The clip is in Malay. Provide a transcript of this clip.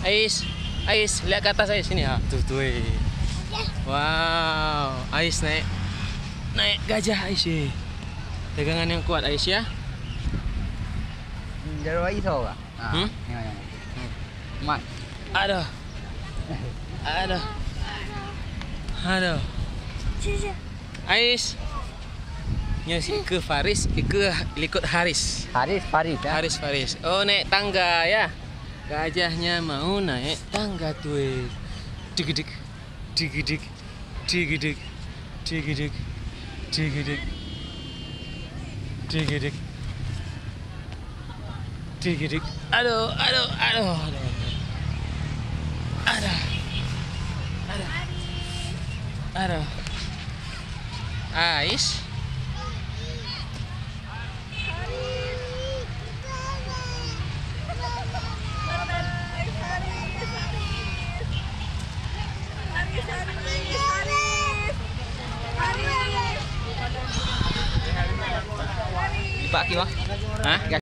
Ais, Ais, lihat ke atas Ais sini ha. Tuh. Wow, Ais naik gajah Ais. Pegangan yang kuat Ais ya. Jauh lagi tahu tak? Mat. Aduh. Ais. Nya si ke Faris, ke ikut Haris. Faris ya. Faris. Oh, naik tangga ya. Gajahnya mau naik tangga tuh. Digedeg. Aduh. Ais. Pak Kiwa. Hah?